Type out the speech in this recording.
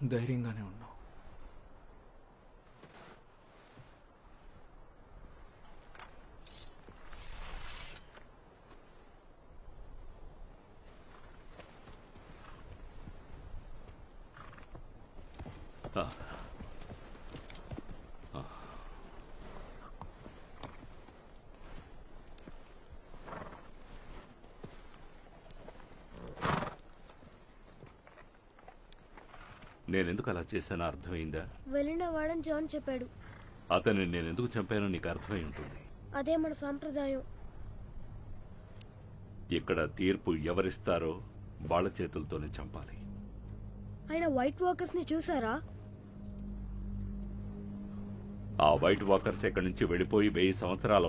ధైర్యంగానే ఉన్నావు. నేనెందుకు అలా చేశానో అర్థమైందా? వెళ్ళిన వాడని జాన్ చెప్పాడు. అతన్ని నేనెందుకు చంపానో నీకు అర్థమై ఉంటుంది. అదే మన సాంప్రదాయం. ఇక్కడ తీర్పు ఎవరిస్తారో వాళ్ళ చేతులతోనే చంపాలి. ఆయన వైట్ వాకర్స్ ని చూసారా? ఆ వైట్ వాకర్స్ ఎక్కడి నుంచి వెళ్ళిపోయి 1000 సంవత్సరాలు